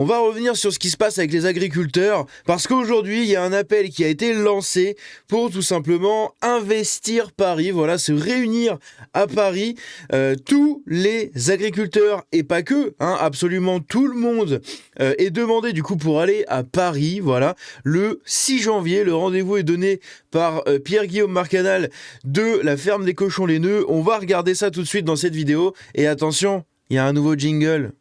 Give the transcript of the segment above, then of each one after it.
On va revenir sur ce qui se passe avec les agriculteurs, parce qu'aujourd'hui, il y a un appel qui a été lancé pour tout simplement investir Paris, voilà, se réunir à Paris. Tous les agriculteurs, et pas que, hein, absolument tout le monde est demandé du coup pour aller à Paris, voilà, le 6 janvier. Le rendez-vous est donné par Pierre-Guillaume Marcanal de la ferme des cochons laineux. On va regarder ça tout de suite dans cette vidéo, et attention, il y a un nouveau jingle.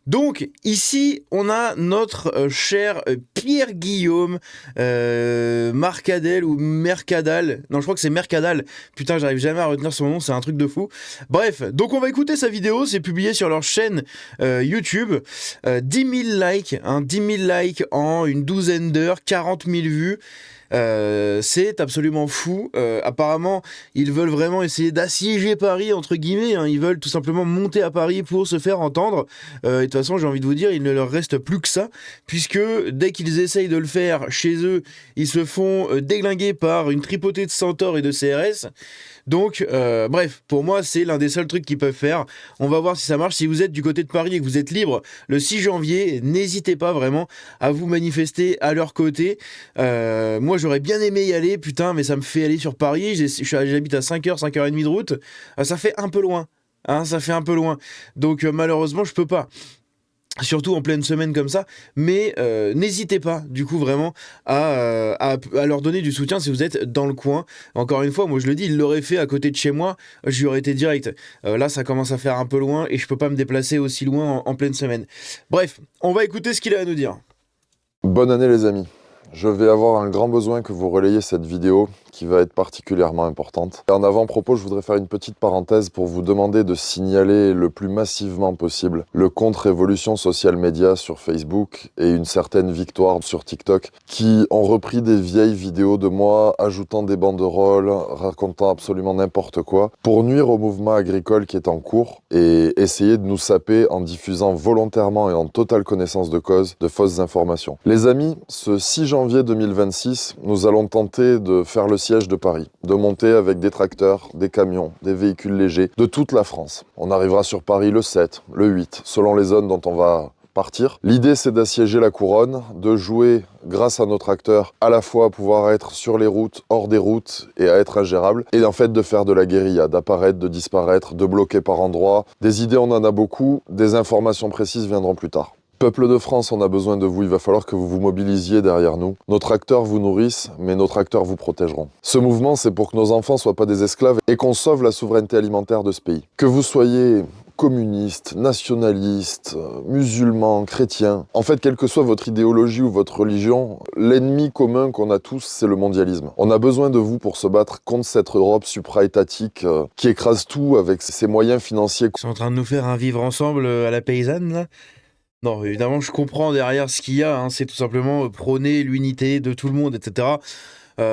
Donc ici on a notre cher Pierre-Guillaume Marcadel ou Mercadal, non je crois que c'est Mercadal, putain j'arrive jamais à retenir son nom, c'est un truc de fou. Bref, donc on va écouter sa vidéo, c'est publié sur leur chaîne YouTube, 10 000 likes, hein, 10 000 likes en une douzaine d'heures, 40 000 vues. C'est absolument fou. Apparemment, ils veulent vraiment essayer d'assiéger Paris, entre guillemets, hein. Ils veulent tout simplement monter à Paris pour se faire entendre. Et de toute façon, j'ai envie de vous dire, il ne leur reste plus que ça, puisque dès qu'ils essayent de le faire chez eux, ils se font déglinguer par une tripotée de centaures et de CRS. Donc, bref, pour moi, c'est l'un des seuls trucs qu'ils peuvent faire. On va voir si ça marche. Si vous êtes du côté de Paris et que vous êtes libre le 6 janvier, n'hésitez pas vraiment à vous manifester à leur côté. Moi, j'aurais bien aimé y aller, putain, mais ça me fait aller sur Paris. J'habite à 5h, 5h30 de route. Ça fait un peu loin. Hein, ça fait un peu loin. Donc, malheureusement, je peux pas. Surtout en pleine semaine comme ça, mais n'hésitez pas du coup vraiment à leur donner du soutien si vous êtes dans le coin. Encore une fois, moi je le dis, ils l'auraient fait à côté de chez moi, j'y aurais été direct. Là ça commence à faire un peu loin et je peux pas me déplacer aussi loin en pleine semaine. Bref, on va écouter ce qu'il a à nous dire. Bonne année les amis. Je vais avoir un grand besoin que vous relayiez cette vidéo qui va être particulièrement importante. Et en avant-propos, je voudrais faire une petite parenthèse pour vous demander de signaler le plus massivement possible le compte Révolution Social Media sur Facebook et une certaine Victoire sur TikTok qui ont repris des vieilles vidéos de moi ajoutant des banderoles, racontant absolument n'importe quoi pour nuire au mouvement agricole qui est en cours et essayer de nous saper en diffusant volontairement et en totale connaissance de cause de fausses informations. Les amis, ce 6 janvier 2026, nous allons tenter de faire le siège de Paris, de monter avec des tracteurs, des camions, des véhicules légers de toute la France. On arrivera sur Paris le 7, le 8, selon les zones dont on va partir. L'idée, c'est d'assiéger la couronne, de jouer, grâce à nos tracteurs, à la fois à pouvoir être sur les routes, hors des routes et à être ingérable, et en fait de faire de la guérilla, d'apparaître, de disparaître, de bloquer par endroits. Des idées, on en a beaucoup, des informations précises viendront plus tard. Peuple de France, on a besoin de vous, il va falloir que vous vous mobilisiez derrière nous. Nos tracteurs vous nourrissent, mais nos tracteurs vous protégeront. Ce mouvement, c'est pour que nos enfants soient pas des esclaves et qu'on sauve la souveraineté alimentaire de ce pays. Que vous soyez communiste, nationaliste, musulman, chrétien, en fait, quelle que soit votre idéologie ou votre religion, l'ennemi commun qu'on a tous, c'est le mondialisme. On a besoin de vous pour se battre contre cette Europe supra-étatique qui écrase tout avec ses moyens financiers. Ils sont en train de nous faire un vivre ensemble à la paysanne, là. Non, évidemment, je comprends derrière ce qu'il y a, hein, c'est tout simplement prôner l'unité de tout le monde, etc.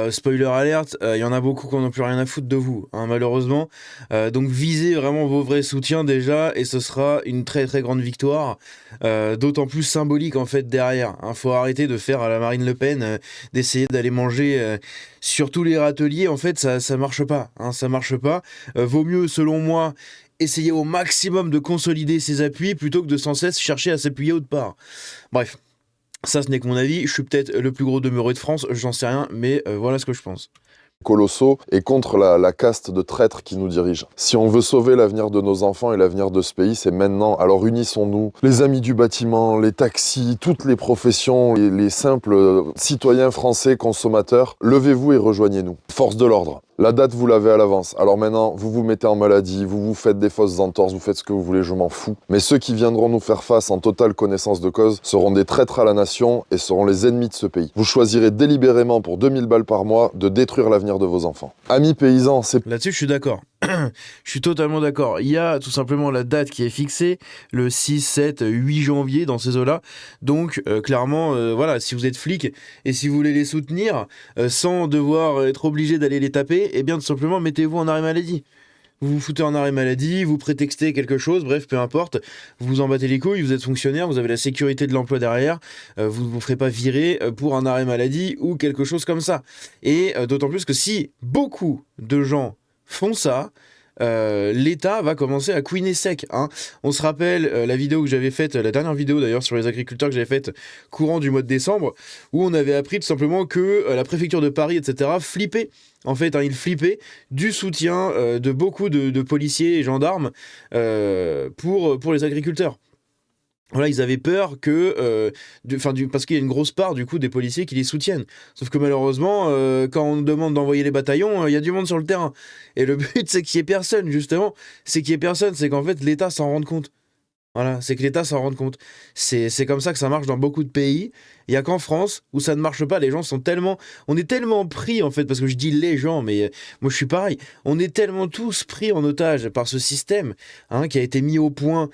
Spoiler alert, il y en a beaucoup qui n'ont plus rien à foutre de vous, hein, malheureusement. Donc visez vraiment vos vrais soutiens déjà, et ce sera une très très grande victoire, d'autant plus symbolique en fait derrière. Hein. Faut arrêter de faire à la Marine Le Pen, d'essayer d'aller manger sur tous les râteliers. En fait, ça marche pas, hein, ça marche pas. Vaut mieux, selon moi, essayer au maximum de consolider ses appuis plutôt que de sans cesse chercher à s'appuyer autre part. Bref, ça ce n'est que mon avis, je suis peut-être le plus gros demeuré de France, j'en sais rien, mais voilà ce que je pense. Colossaux et contre la caste de traîtres qui nous dirige. Si on veut sauver l'avenir de nos enfants et l'avenir de ce pays, c'est maintenant. Alors unissons-nous, les amis du bâtiment, les taxis, toutes les professions, les simples citoyens français consommateurs, levez-vous et rejoignez-nous. Force de l'ordre. La date, vous l'avez à l'avance. Alors maintenant, vous vous mettez en maladie, vous vous faites des fausses entorses, vous faites ce que vous voulez, je m'en fous. Mais ceux qui viendront nous faire face en totale connaissance de cause seront des traîtres à la nation et seront les ennemis de ce pays. Vous choisirez délibérément pour 2000 balles par mois de détruire l'avenir de vos enfants. Amis paysans, c'est... Là-dessus, je suis d'accord. Je suis totalement d'accord. Il y a tout simplement la date qui est fixée, le 6, 7, 8 janvier dans ces eaux-là. Donc, clairement, voilà, si vous êtes flic et si vous voulez les soutenir sans devoir être obligé d'aller les taper, eh bien, tout simplement, mettez-vous en arrêt maladie. Vous vous foutez en arrêt maladie, vous prétextez quelque chose, bref, peu importe, vous vous en battez les couilles, vous êtes fonctionnaire, vous avez la sécurité de l'emploi derrière, vous ne vous ferez pas virer pour un arrêt maladie ou quelque chose comme ça. Et d'autant plus que si beaucoup de gens font ça, l'État va commencer à couiner sec. Hein. On se rappelle la vidéo que j'avais faite, la dernière vidéo d'ailleurs sur les agriculteurs que j'avais faite courant du mois de décembre, où on avait appris tout simplement que la préfecture de Paris, etc., flippait. En fait, hein, ils flippaient du soutien de beaucoup de policiers et gendarmes pour les agriculteurs. Voilà, ils avaient peur que, parce qu'il y a une grosse part du coup des policiers qui les soutiennent. Sauf que malheureusement, quand on demande d'envoyer les bataillons, il y a du monde sur le terrain. Et le but, c'est qu'il y ait personne, justement. C'est qu'il y ait personne, c'est qu'en fait, l'État s'en rende compte. Voilà, c'est que l'État s'en rende compte. C'est comme ça que ça marche dans beaucoup de pays. Il n'y a qu'en France où ça ne marche pas. Les gens sont tellement... On est tellement pris, en fait, parce que je dis les gens, mais moi je suis pareil. On est tellement tous pris en otage par ce système hein, qui a été mis au point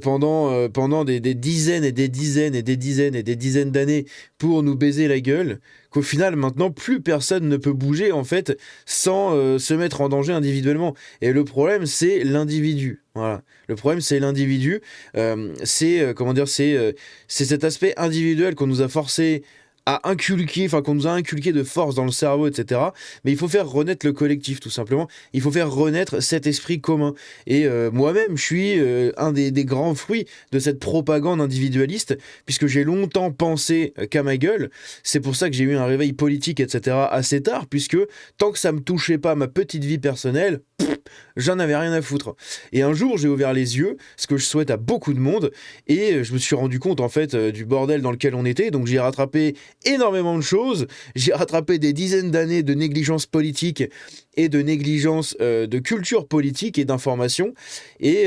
pendant des dizaines et des dizaines et des dizaines et des dizaines d'années pour nous baiser la gueule, qu'au final, maintenant, plus personne ne peut bouger, en fait, sans se mettre en danger individuellement. Et le problème, c'est l'individu. Voilà. Le problème, c'est l'individu. C'est cet aspect individuel qu'on nous a forcé à inculquer, enfin qu'on nous a inculqué de force dans le cerveau, etc. Mais il faut faire renaître le collectif, tout simplement. Il faut faire renaître cet esprit commun. Et moi-même, je suis un des grands fruits de cette propagande individualiste, puisque j'ai longtemps pensé qu'à ma gueule. C'est pour ça que j'ai eu un réveil politique, etc. assez tard, puisque tant que ça me touchait pas ma petite vie personnelle, j'en avais rien à foutre. Et un jour, j'ai ouvert les yeux, ce que je souhaite à beaucoup de monde, et je me suis rendu compte, en fait, du bordel dans lequel on était. Donc j'ai rattrapé énormément de choses. J'ai rattrapé des dizaines d'années de négligence politique et de négligence de culture politique et d'information. Et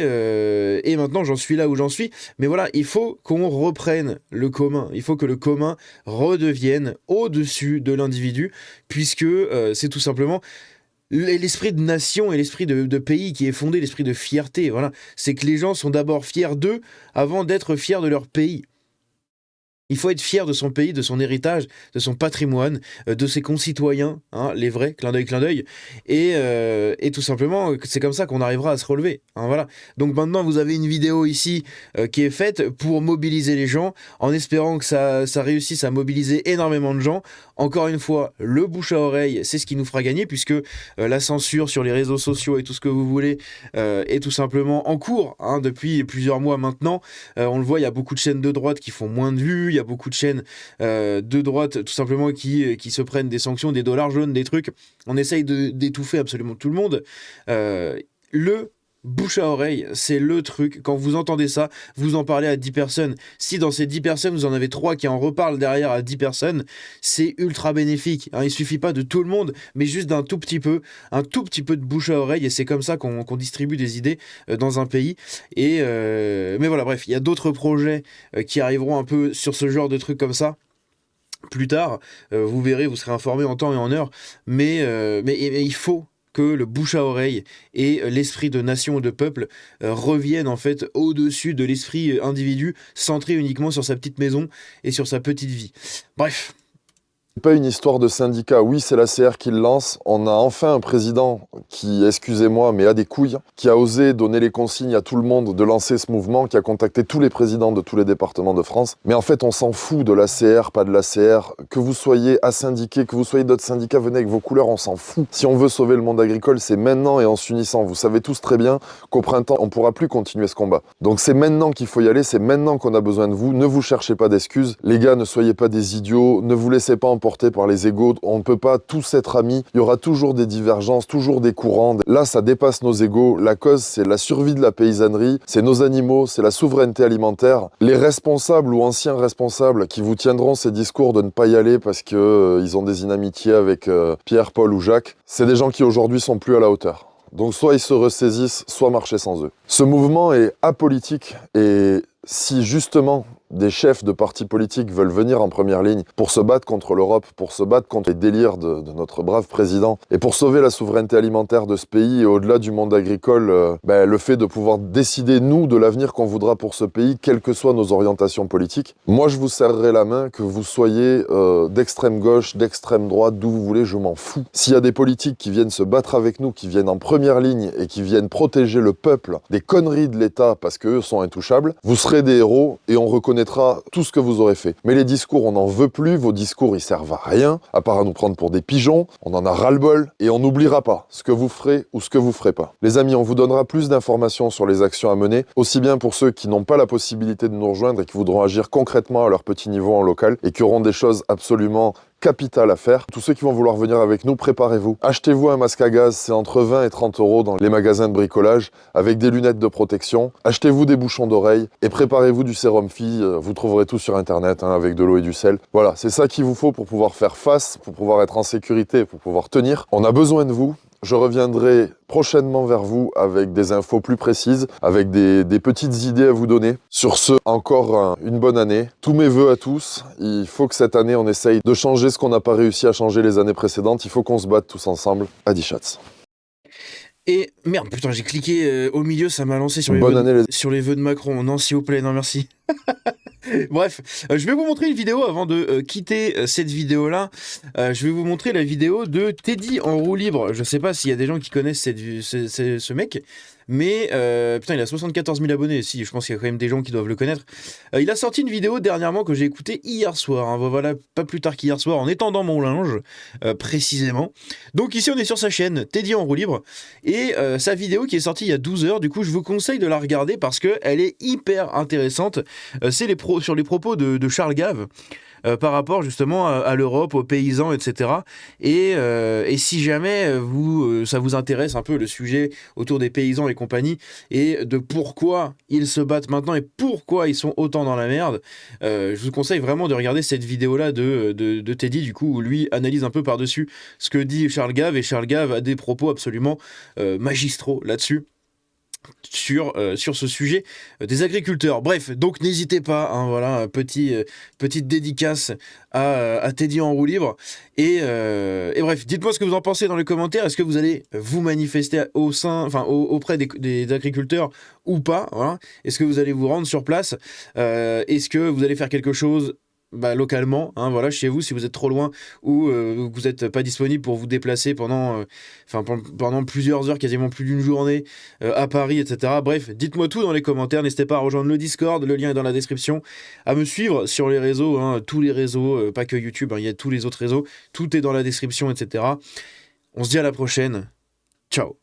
maintenant, j'en suis là où j'en suis. Mais voilà, il faut qu'on reprenne le commun. Il faut que le commun redevienne au-dessus de l'individu, puisque c'est tout simplement... l'esprit de nation et l'esprit de pays qui est fondé, l'esprit de fierté, voilà. C'est que les gens sont d'abord fiers d'eux avant d'être fiers de leur pays. Il faut être fier de son pays, de son héritage, de son patrimoine, de ses concitoyens, hein, les vrais, clin d'œil. Et tout simplement, c'est comme ça qu'on arrivera à se relever. Hein, voilà. Donc maintenant, vous avez une vidéo ici qui est faite pour mobiliser les gens, en espérant que ça réussisse à mobiliser énormément de gens. Encore une fois, le bouche à oreille, c'est ce qui nous fera gagner, puisque la censure sur les réseaux sociaux et tout ce que vous voulez est tout simplement en cours hein, depuis plusieurs mois maintenant. On le voit, il y a beaucoup de chaînes de droite qui font moins de vues, il y a beaucoup de chaînes de droite tout simplement qui se prennent des sanctions, des dollars jaunes, des trucs. On essaye d'étouffer absolument tout le monde. Le bouche à oreille, c'est le truc. Quand vous entendez ça, vous en parlez à 10 personnes. Si dans ces 10 personnes, vous en avez 3 qui en reparlent derrière à 10 personnes, c'est ultra bénéfique. Hein, il suffit pas de tout le monde, mais juste d'un tout petit peu de bouche à oreille, et c'est comme ça qu'on distribue des idées dans un pays. Mais voilà, bref, il y a d'autres projets qui arriveront un peu sur ce genre de trucs comme ça. Plus tard, vous verrez, vous serez informés en temps et en heure, mais il faut que le bouche à oreille et l'esprit de nation et de peuple reviennent en fait au-dessus de l'esprit individu, centré uniquement sur sa petite maison et sur sa petite vie. Bref. C'est pas une histoire de syndicat, oui c'est la CR qui le lance, on a enfin un président qui, excusez-moi, mais a des couilles, qui a osé donner les consignes à tout le monde de lancer ce mouvement, qui a contacté tous les présidents de tous les départements de France, mais en fait on s'en fout de la CR, pas de la CR, que vous soyez asyndiqués, que vous soyez d'autres syndicats, venez avec vos couleurs, on s'en fout. Si on veut sauver le monde agricole, c'est maintenant et en s'unissant, vous savez tous très bien qu'au printemps on pourra plus continuer ce combat. Donc c'est maintenant qu'il faut y aller, c'est maintenant qu'on a besoin de vous, ne vous cherchez pas d'excuses, les gars ne soyez pas des idiots, ne vous laissez pas emporter par les égos, on ne peut pas tous être amis, il y aura toujours des divergences, toujours des courants. Là, ça dépasse nos égos. La cause, c'est la survie de la paysannerie, c'est nos animaux, c'est la souveraineté alimentaire. Les responsables ou anciens responsables qui vous tiendront ces discours de ne pas y aller parce que ils ont des inamitiés avec Pierre, Paul ou Jacques, c'est des gens qui aujourd'hui sont plus à la hauteur. Donc soit ils se ressaisissent, soit marchez sans eux. Ce mouvement est apolitique et si justement des chefs de partis politiques veulent venir en première ligne pour se battre contre l'Europe, pour se battre contre les délires de notre brave président et pour sauver la souveraineté alimentaire de ce pays et au-delà du monde agricole, le fait de pouvoir décider, nous, de l'avenir qu'on voudra pour ce pays, quelles que soient nos orientations politiques, moi je vous serrerai la main, que vous soyez d'extrême gauche, d'extrême droite, d'où vous voulez, je m'en fous. S'il y a des politiques qui viennent se battre avec nous, qui viennent en première ligne et qui viennent protéger le peuple des conneries de l'État parce qu'eux sont intouchables, vous serez des héros et on reconnaîtra reconnaîtra tout ce que vous aurez fait. Mais les discours, on n'en veut plus, vos discours, ils servent à rien, à part à nous prendre pour des pigeons, on en a ras-le-bol, et on n'oubliera pas ce que vous ferez ou ce que vous ferez pas. Les amis, on vous donnera plus d'informations sur les actions à mener, aussi bien pour ceux qui n'ont pas la possibilité de nous rejoindre et qui voudront agir concrètement à leur petit niveau en local, et qui auront des choses absolument capital à faire. Tous ceux qui vont vouloir venir avec nous, préparez-vous. Achetez-vous un masque à gaz, c'est entre 20 et 30 € dans les magasins de bricolage, avec des lunettes de protection. Achetez-vous des bouchons d'oreilles et préparez-vous du sérum fille. Vous trouverez tout sur internet, avec de l'eau et du sel. Voilà, c'est ça qu'il vous faut pour pouvoir faire face, pour pouvoir être en sécurité, pour pouvoir tenir. On a besoin de vous. Je reviendrai prochainement vers vous avec des infos plus précises, avec des petites idées à vous donner. Sur ce, encore une bonne année. Tous mes vœux à tous. Il faut que cette année, on essaye de changer ce qu'on n'a pas réussi à changer les années précédentes. Il faut qu'on se batte tous ensemble. Adi Schatz. Et merde, putain, j'ai cliqué au milieu, ça m'a lancé sur sur les vœux de Macron. Non, s'il vous plaît, non, merci. Bref, je vais vous montrer une vidéo avant de quitter cette vidéo-là. Je vais vous montrer la vidéo de Teddy en roue libre. Je sais pas s'il y a des gens qui connaissent ce mec, mais putain, il a 74 000 abonnés. Si, je pense qu'il y a quand même des gens qui doivent le connaître. Il a sorti une vidéo dernièrement que j'ai écoutée hier soir. Hein. Voilà, pas plus tard qu'hier soir, en étendant mon linge, précisément. Donc ici, on est sur sa chaîne Teddy en roue libre. Et sa vidéo qui est sortie il y a 12 heures, du coup, je vous conseille de la regarder parce qu'elle est hyper intéressante. C'est sur les propos de Charles Gave. Par rapport justement à l'Europe, aux paysans, etc. Et si jamais ça vous intéresse un peu le sujet autour des paysans et compagnie, et de pourquoi ils se battent maintenant et pourquoi ils sont autant dans la merde, je vous conseille vraiment de regarder cette vidéo-là de Teddy, du coup, où lui analyse un peu par-dessus ce que dit Charles Gave, et Charles Gave a des propos absolument magistraux là-dessus. Sur ce sujet des agriculteurs. Bref, donc n'hésitez pas, hein, voilà, petite dédicace à Teddy en roue libre. Et bref, dites-moi ce que vous en pensez dans les commentaires. Est-ce que vous allez vous manifester auprès des agriculteurs ou pas, voilà. Est-ce que vous allez vous rendre sur place? Est-ce que vous allez faire quelque chose localement, hein, voilà, chez vous, si vous êtes trop loin ou vous n'êtes pas disponible pour vous déplacer pendant plusieurs heures, quasiment plus d'une journée à Paris, etc. Bref, dites-moi tout dans les commentaires. N'hésitez pas à rejoindre le Discord, le lien est dans la description, à me suivre sur les réseaux, hein, tous les réseaux, pas que YouTube, hein, il y a tous les autres réseaux, tout est dans la description, etc. On se dit à la prochaine. Ciao.